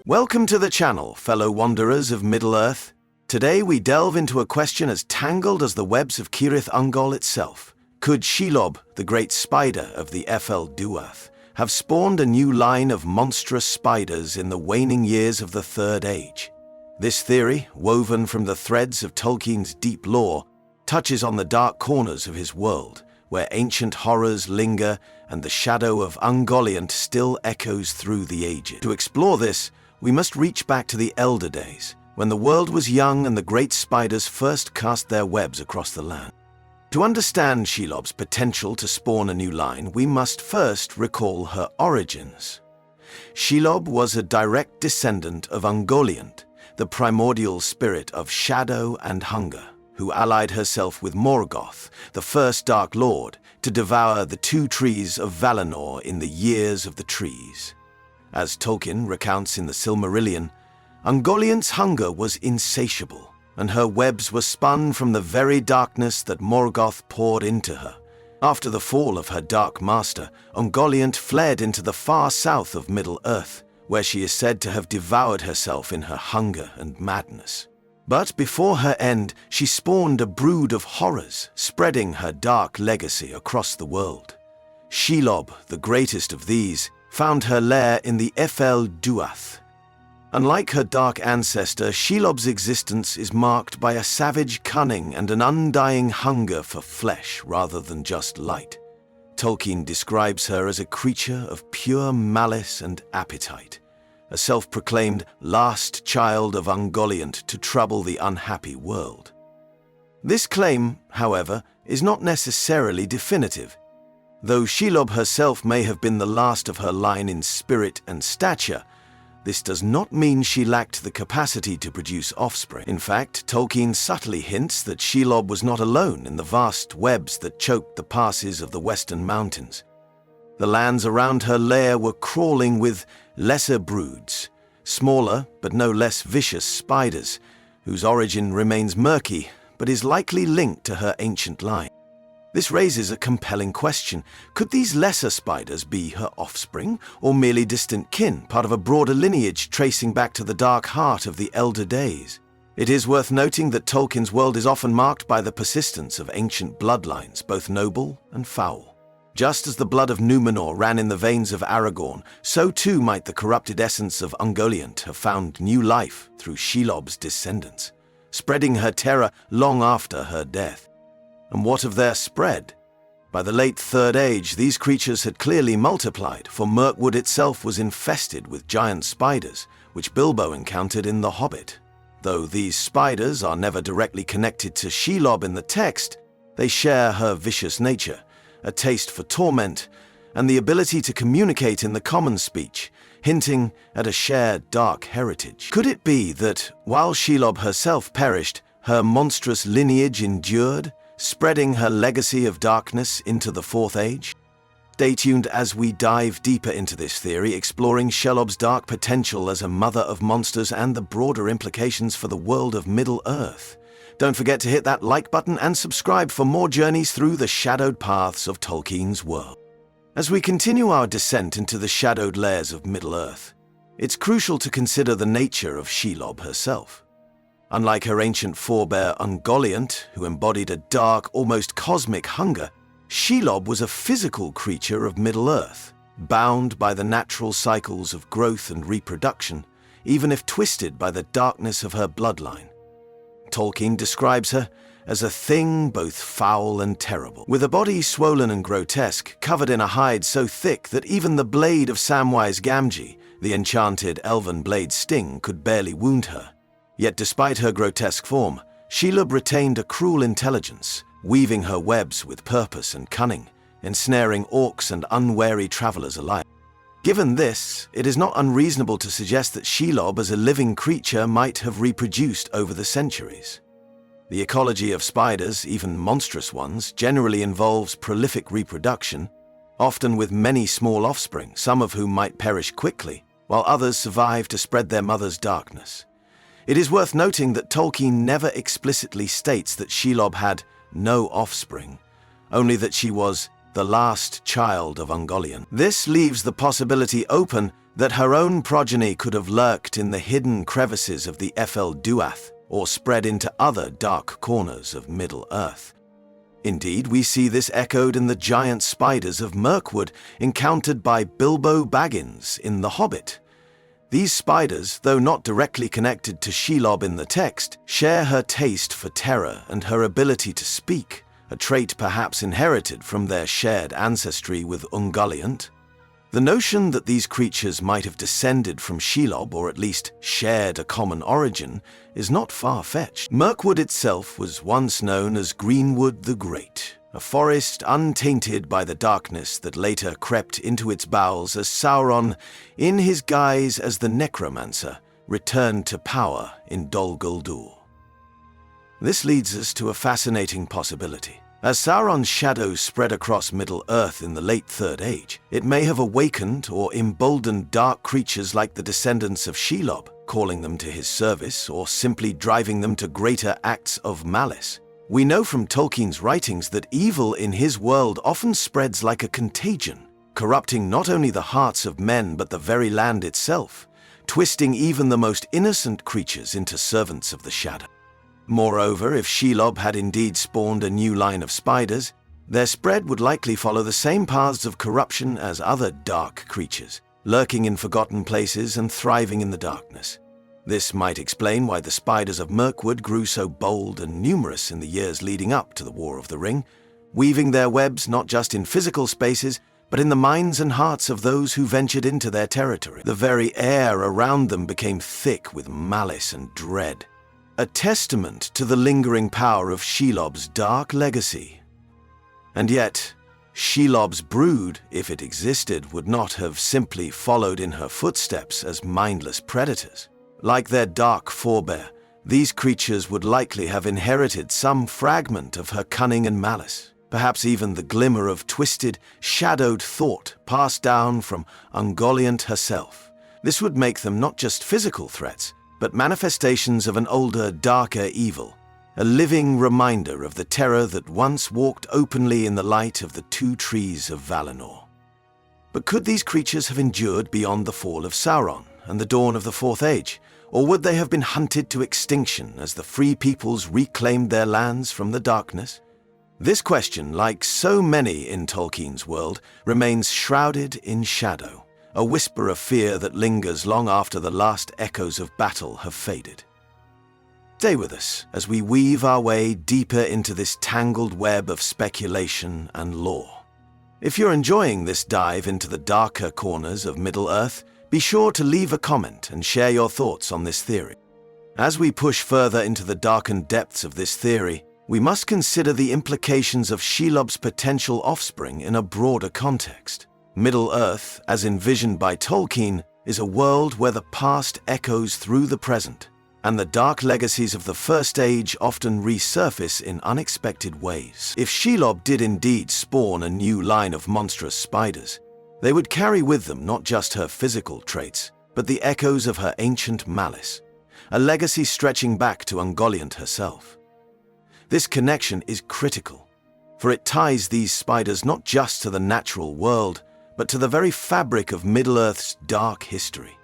Welcome to the channel, fellow wanderers of Middle-earth. Today we delve into a question as tangled as the webs of Cirith Ungol itself. Could Shelob, the great spider of the Duath, have spawned a new line of monstrous spiders in the waning years of the Third Age? This theory, woven from the threads of Tolkien's deep lore, touches on the dark corners of his world, where ancient horrors linger and the shadow of Ungoliant still echoes through the ages. To explore this, we must reach back to the Elder Days, when the world was young and the great spiders first cast their webs across the land. To understand Shelob's potential to spawn a new line, we must first recall her origins. Shelob was a direct descendant of Ungoliant, the primordial spirit of shadow and hunger, who allied herself with Morgoth, the first Dark Lord, to devour the two trees of Valinor in the Years of the Trees. As Tolkien recounts in the Silmarillion, Ungoliant's hunger was insatiable, and her webs were spun from the very darkness that Morgoth poured into her. After the fall of her Dark Master, Ungoliant fled into the far south of Middle-earth, where she is said to have devoured herself in her hunger and madness. But before her end, she spawned a brood of horrors, spreading her dark legacy across the world. Shelob, the greatest of these, found her lair in the Duath. Unlike her dark ancestor, Shelob's existence is marked by a savage cunning and an undying hunger for flesh rather than just light. Tolkien describes her as a creature of pure malice and appetite, a self-proclaimed last child of Ungoliant to trouble the unhappy world. This claim, however, is not necessarily definitive. Though Shelob herself may have been the last of her line in spirit and stature, this does not mean she lacked the capacity to produce offspring. In fact, Tolkien subtly hints that Shelob was not alone in the vast webs that choked the passes of the Western Mountains. The lands around her lair were crawling with lesser broods, smaller but no less vicious spiders, whose origin remains murky but is likely linked to her ancient line. This raises a compelling question. Could these lesser spiders be her offspring, or merely distant kin, part of a broader lineage tracing back to the dark heart of the Elder Days? It is worth noting that Tolkien's world is often marked by the persistence of ancient bloodlines, both noble and foul. Just as the blood of Númenor ran in the veins of Aragorn, so too might the corrupted essence of Ungoliant have found new life through Shelob's descendants, spreading her terror long after her death. And what of their spread? By the late Third Age, these creatures had clearly multiplied, for Mirkwood itself was infested with giant spiders, which Bilbo encountered in The Hobbit. Though these spiders are never directly connected to Shelob in the text, they share her vicious nature, a taste for torment, and the ability to communicate in the common speech, hinting at a shared dark heritage. Could it be that, while Shelob herself perished, her monstrous lineage endured, spreading her legacy of darkness into the Fourth Age? Stay tuned as we dive deeper into this theory, exploring Shelob's dark potential as a mother of monsters and the broader implications for the world of Middle-earth. Don't forget to hit that like button and subscribe for more journeys through the shadowed paths of Tolkien's world. As we continue our descent into the shadowed layers of Middle-earth, it's crucial to consider the nature of Shelob herself. Unlike her ancient forebear Ungoliant, who embodied a dark, almost cosmic hunger, Shelob was a physical creature of Middle-earth, bound by the natural cycles of growth and reproduction, even if twisted by the darkness of her bloodline. Tolkien describes her as a thing both foul and terrible, with a body swollen and grotesque, covered in a hide so thick that even the blade of Samwise Gamgee, the enchanted elven blade sting, could barely wound her. Yet despite her grotesque form, Shelob retained a cruel intelligence, weaving her webs with purpose and cunning, ensnaring orcs and unwary travelers alike. Given this, it is not unreasonable to suggest that Shelob as a living creature might have reproduced over the centuries. The ecology of spiders, even monstrous ones, generally involves prolific reproduction, often with many small offspring, some of whom might perish quickly, while others survive to spread their mother's darkness. It is worth noting that Tolkien never explicitly states that Shelob had no offspring, only that she was the last child of Ungoliant. This leaves the possibility open that her own progeny could have lurked in the hidden crevices of the Duath or spread into other dark corners of Middle-earth. Indeed, we see this echoed in the giant spiders of Mirkwood encountered by Bilbo Baggins in The Hobbit. These spiders, though not directly connected to Shelob in the text, share her taste for terror and her ability to speak, a trait perhaps inherited from their shared ancestry with Ungoliant. The notion that these creatures might have descended from Shelob, or at least shared a common origin, is not far-fetched. Mirkwood itself was once known as Greenwood the Great, a forest untainted by the darkness that later crept into its bowels as Sauron, in his guise as the Necromancer, returned to power in Dol Guldur. This leads us to a fascinating possibility. As Sauron's shadow spread across Middle-earth in the late Third Age, it may have awakened or emboldened dark creatures like the descendants of Shelob, calling them to his service or simply driving them to greater acts of malice. We know from Tolkien's writings that evil in his world often spreads like a contagion, corrupting not only the hearts of men but the very land itself, twisting even the most innocent creatures into servants of the shadow. Moreover, if Shelob had indeed spawned a new line of spiders, their spread would likely follow the same paths of corruption as other dark creatures, lurking in forgotten places and thriving in the darkness. This might explain why the spiders of Mirkwood grew so bold and numerous in the years leading up to the War of the Ring, weaving their webs not just in physical spaces, but in the minds and hearts of those who ventured into their territory. The very air around them became thick with malice and dread, a testament to the lingering power of Shelob's dark legacy. And yet, Shelob's brood, if it existed, would not have simply followed in her footsteps as mindless predators. Like their dark forebear, these creatures would likely have inherited some fragment of her cunning and malice, perhaps even the glimmer of twisted, shadowed thought passed down from Ungoliant herself. This would make them not just physical threats, but manifestations of an older, darker evil, a living reminder of the terror that once walked openly in the light of the two trees of Valinor. But could these creatures have endured beyond the fall of Sauron and the dawn of the Fourth Age, or would they have been hunted to extinction as the free peoples reclaimed their lands from the darkness? This question, like so many in Tolkien's world, remains shrouded in shadow, a whisper of fear that lingers long after the last echoes of battle have faded. Stay with us as we weave our way deeper into this tangled web of speculation and lore. If you're enjoying this dive into the darker corners of Middle-earth, be sure to leave a comment and share your thoughts on this theory. As we push further into the darkened depths of this theory, we must consider the implications of Shelob's potential offspring in a broader context. Middle-earth, as envisioned by Tolkien, is a world where the past echoes through the present, and the dark legacies of the First Age often resurface in unexpected ways. If Shelob did indeed spawn a new line of monstrous spiders, they would carry with them not just her physical traits, but the echoes of her ancient malice, a legacy stretching back to Ungoliant herself. This connection is critical, for it ties these spiders not just to the natural world, but to the very fabric of Middle-earth's dark history.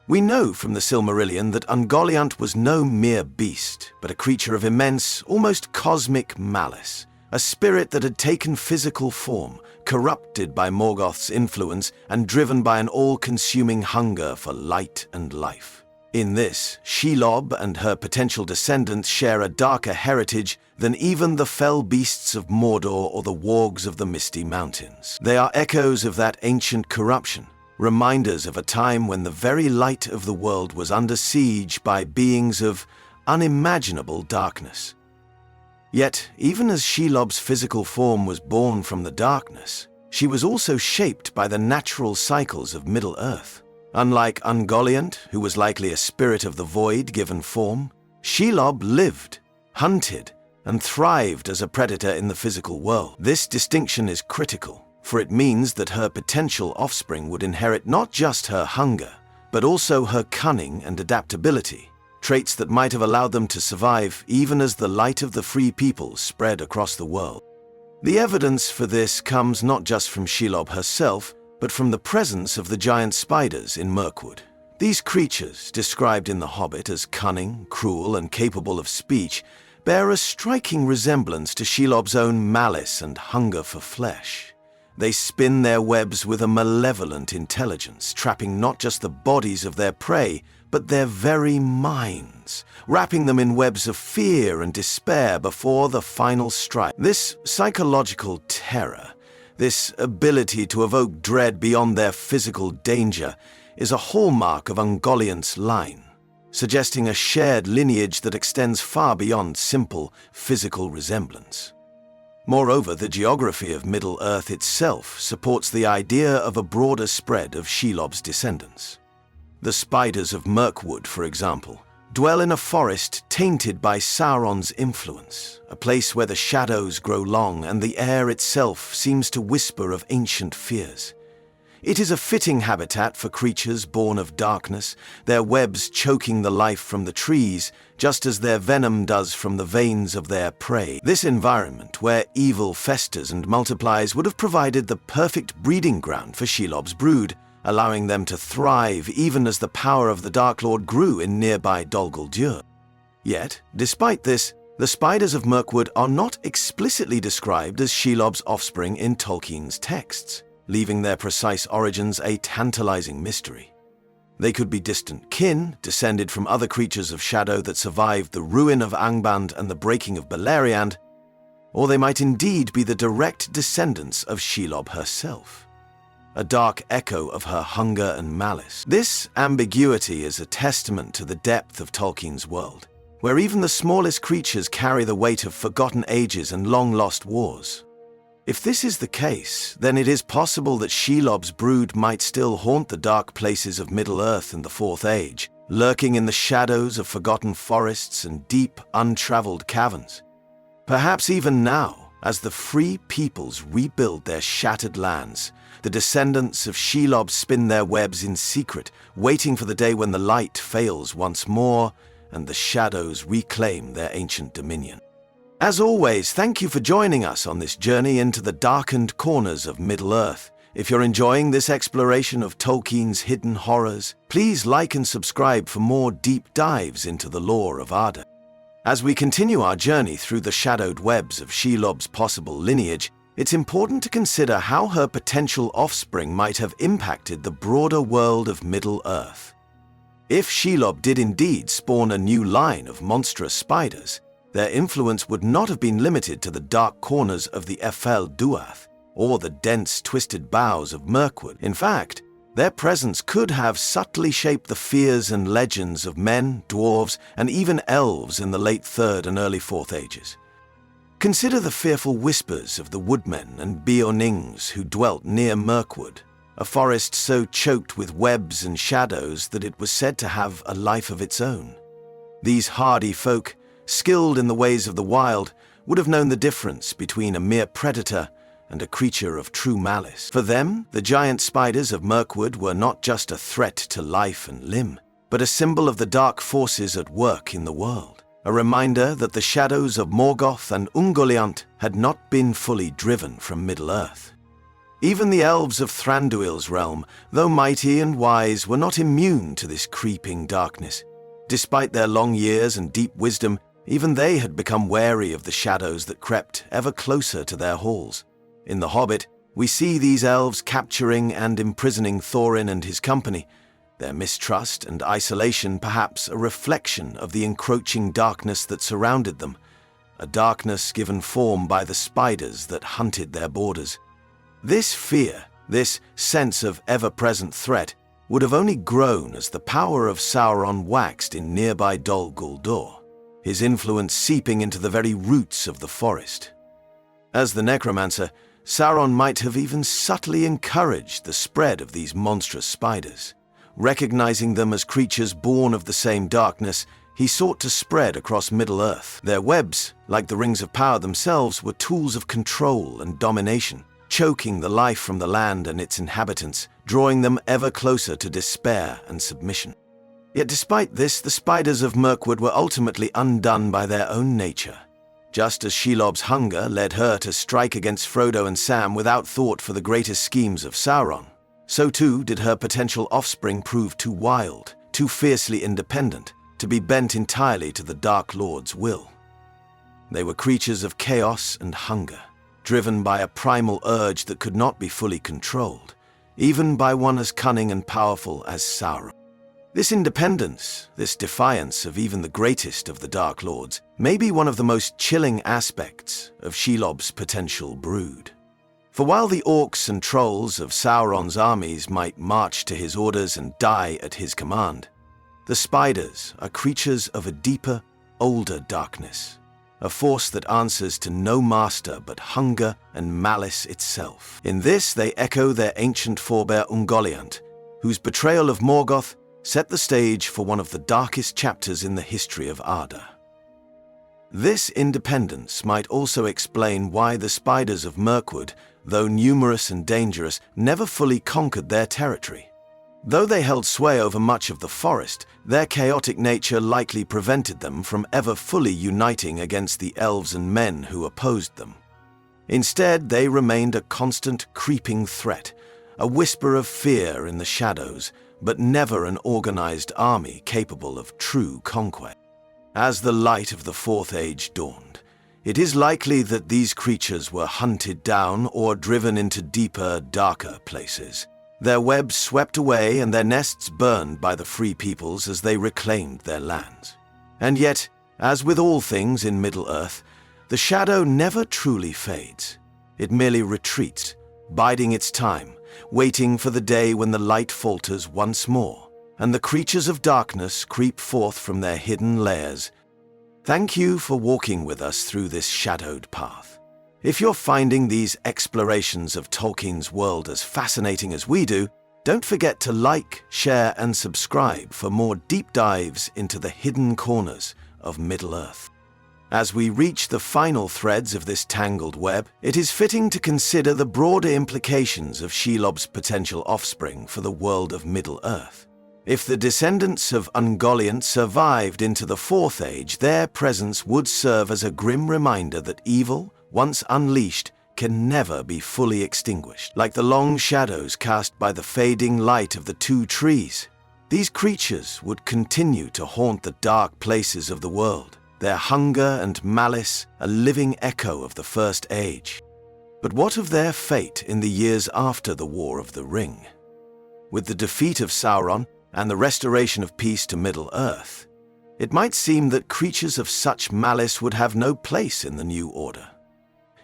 We know from the Silmarillion that Ungoliant was no mere beast, but a creature of immense, almost cosmic malice, a spirit that had taken physical form, corrupted by Morgoth's influence and driven by an all-consuming hunger for light and life. In this, Shelob and her potential descendants share a darker heritage than even the fell beasts of Mordor or the wargs of the Misty Mountains. They are echoes of that ancient corruption, reminders of a time when the very light of the world was under siege by beings of unimaginable darkness. Yet, even as Shelob's physical form was born from the darkness, she was also shaped by the natural cycles of Middle-earth. Unlike Ungoliant, who was likely a spirit of the void given form, Shelob lived, hunted, and thrived as a predator in the physical world. This distinction is critical, for it means that her potential offspring would inherit not just her hunger, but also her cunning and adaptability, traits that might have allowed them to survive even as the light of the free peoples spread across the world. The evidence for this comes not just from Shelob herself, but from the presence of the giant spiders in Mirkwood. These creatures, described in The Hobbit as cunning, cruel, and capable of speech, bear a striking resemblance to Shelob's own malice and hunger for flesh. They spin their webs with a malevolent intelligence, trapping not just the bodies of their prey, but their very minds, wrapping them in webs of fear and despair before the final strike. This psychological terror, this ability to evoke dread beyond their physical danger, is a hallmark of Ungoliant's line, suggesting a shared lineage that extends far beyond simple physical resemblance. Moreover, the geography of Middle-earth itself supports the idea of a broader spread of Shelob's descendants. The spiders of Mirkwood, for example, dwell in a forest tainted by Sauron's influence, a place where the shadows grow long and the air itself seems to whisper of ancient fears. It is a fitting habitat for creatures born of darkness, their webs choking the life from the trees, just as their venom does from the veins of their prey. This environment, where evil festers and multiplies, would have provided the perfect breeding ground for Shelob's brood, allowing them to thrive even as the power of the Dark Lord grew in nearby Dol Guldur. Yet, despite this, the spiders of Mirkwood are not explicitly described as Shelob's offspring in Tolkien's texts, leaving their precise origins a tantalizing mystery. They could be distant kin, descended from other creatures of shadow that survived the ruin of Angband and the breaking of Beleriand, or they might indeed be the direct descendants of Shelob herself, a dark echo of her hunger and malice. This ambiguity is a testament to the depth of Tolkien's world, where even the smallest creatures carry the weight of forgotten ages and long-lost wars. If this is the case, then it is possible that Shelob's brood might still haunt the dark places of Middle-earth in the Fourth Age, lurking in the shadows of forgotten forests and deep, untraveled caverns. Perhaps even now, as the free peoples rebuild their shattered lands, the descendants of Shelob spin their webs in secret, waiting for the day when the light fails once more and the shadows reclaim their ancient dominion. As always, thank you for joining us on this journey into the darkened corners of Middle-earth. If you're enjoying this exploration of Tolkien's hidden horrors, please like and subscribe for more deep dives into the lore of Arda. As we continue our journey through the shadowed webs of Shelob's possible lineage, it's important to consider how her potential offspring might have impacted the broader world of Middle-earth. If Shelob did indeed spawn a new line of monstrous spiders, their influence would not have been limited to the dark corners of the Ephel Duath or the dense, twisted boughs of Mirkwood. In fact, their presence could have subtly shaped the fears and legends of men, dwarves, and even elves in the late Third and early Fourth Ages. Consider the fearful whispers of the woodmen and Beornings who dwelt near Mirkwood, a forest so choked with webs and shadows that it was said to have a life of its own. These hardy folk, skilled in the ways of the wild, would have known the difference between a mere predator and a creature of true malice. For them, the giant spiders of Mirkwood were not just a threat to life and limb, but a symbol of the dark forces at work in the world, a reminder that the shadows of Morgoth and Ungoliant had not been fully driven from Middle-earth. Even the elves of Thranduil's realm, though mighty and wise, were not immune to this creeping darkness. Despite their long years and deep wisdom, even they had become wary of the shadows that crept ever closer to their halls. In The Hobbit, we see these elves capturing and imprisoning Thorin and his company, their mistrust and isolation perhaps a reflection of the encroaching darkness that surrounded them, a darkness given form by the spiders that hunted their borders. This fear, this sense of ever-present threat, would have only grown as the power of Sauron waxed in nearby Dol Guldur, his influence seeping into the very roots of the forest. As the necromancer, Sauron might have even subtly encouraged the spread of these monstrous spiders. Recognizing them as creatures born of the same darkness, he sought to spread across Middle-earth. Their webs, like the Rings of Power themselves, were tools of control and domination, choking the life from the land and its inhabitants, drawing them ever closer to despair and submission. Yet despite this, the spiders of Mirkwood were ultimately undone by their own nature. Just as Shelob's hunger led her to strike against Frodo and Sam without thought for the greater schemes of Sauron, so too did her potential offspring prove too wild, too fiercely independent, to be bent entirely to the Dark Lord's will. They were creatures of chaos and hunger, driven by a primal urge that could not be fully controlled, even by one as cunning and powerful as Sauron. This independence, this defiance of even the greatest of the Dark Lords, may be one of the most chilling aspects of Shelob's potential brood. For while the orcs and trolls of Sauron's armies might march to his orders and die at his command, the spiders are creatures of a deeper, older darkness, a force that answers to no master but hunger and malice itself. In this they echo their ancient forebear Ungoliant, whose betrayal of Morgoth set the stage for one of the darkest chapters in the history of Arda. This independence might also explain why the spiders of Mirkwood, though numerous and dangerous, never fully conquered their territory. Though they held sway over much of the forest, their chaotic nature likely prevented them from ever fully uniting against the elves and men who opposed them. Instead, they remained a constant creeping threat, a whisper of fear in the shadows, but never an organized army capable of true conquest. As the light of the Fourth Age dawned, it is likely that these creatures were hunted down or driven into deeper, darker places, their webs swept away and their nests burned by the free peoples as they reclaimed their lands. And yet, as with all things in Middle-earth, the shadow never truly fades. It merely retreats, biding its time, waiting for the day when the light falters once more, and the creatures of darkness creep forth from their hidden lairs. Thank you for walking with us through this shadowed path. If you're finding these explorations of Tolkien's world as fascinating as we do, don't forget to like, share, and subscribe for more deep dives into the hidden corners of Middle-earth. As we reach the final threads of this tangled web, it is fitting to consider the broader implications of Shelob's potential offspring for the world of Middle-earth. If the descendants of Ungoliant survived into the Fourth Age, their presence would serve as a grim reminder that evil, once unleashed, can never be fully extinguished. Like the long shadows cast by the fading light of the two trees, these creatures would continue to haunt the dark places of the world, their hunger and malice a living echo of the First Age. But what of their fate in the years after the War of the Ring? With the defeat of Sauron and the restoration of peace to Middle-earth, it might seem that creatures of such malice would have no place in the new order.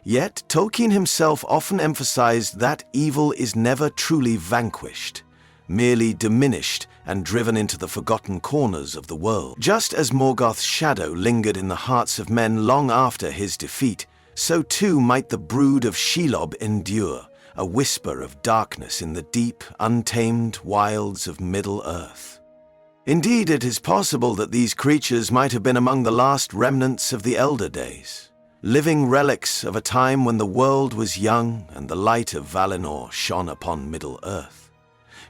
Yet, Tolkien himself often emphasized that evil is never truly vanquished, merely diminished and driven into the forgotten corners of the world. Just as Morgoth's shadow lingered in the hearts of men long after his defeat, so too might the brood of Shelob endure, a whisper of darkness in the deep, untamed wilds of Middle-earth. Indeed, it is possible that these creatures might have been among the last remnants of the Elder Days, living relics of a time when the world was young and the light of Valinor shone upon Middle-earth.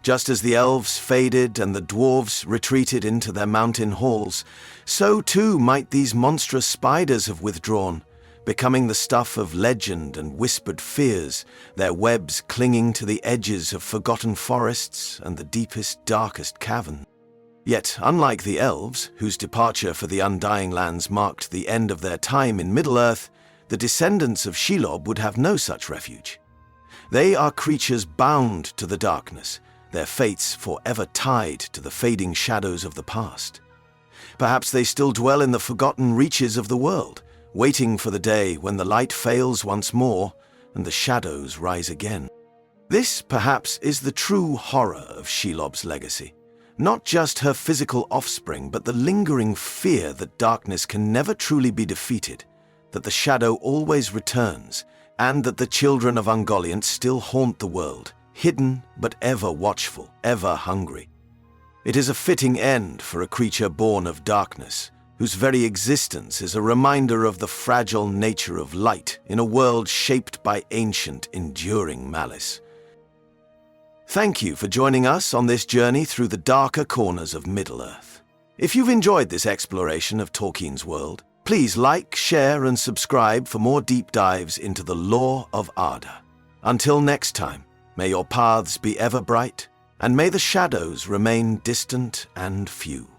Just as the elves faded and the dwarves retreated into their mountain halls, so too might these monstrous spiders have withdrawn, becoming the stuff of legend and whispered fears, their webs clinging to the edges of forgotten forests and the deepest, darkest caverns. Yet, unlike the elves, whose departure for the Undying Lands marked the end of their time in Middle-earth, the descendants of Shelob would have no such refuge. They are creatures bound to the darkness, their fates forever tied to the fading shadows of the past. Perhaps they still dwell in the forgotten reaches of the world, waiting for the day when the light fails once more and the shadows rise again. This, perhaps, is the true horror of Shelob's legacy. Not just her physical offspring, but the lingering fear that darkness can never truly be defeated, that the shadow always returns, and that the children of Ungoliant still haunt the world, hidden but ever watchful, ever hungry. It is a fitting end for a creature born of darkness, whose very existence is a reminder of the fragile nature of light in a world shaped by ancient, enduring malice. Thank you for joining us on this journey through the darker corners of Middle-earth. If you've enjoyed this exploration of Tolkien's world, please like, share, and subscribe for more deep dives into the lore of Arda. Until next time, May your paths be ever bright, and may the shadows remain distant and few.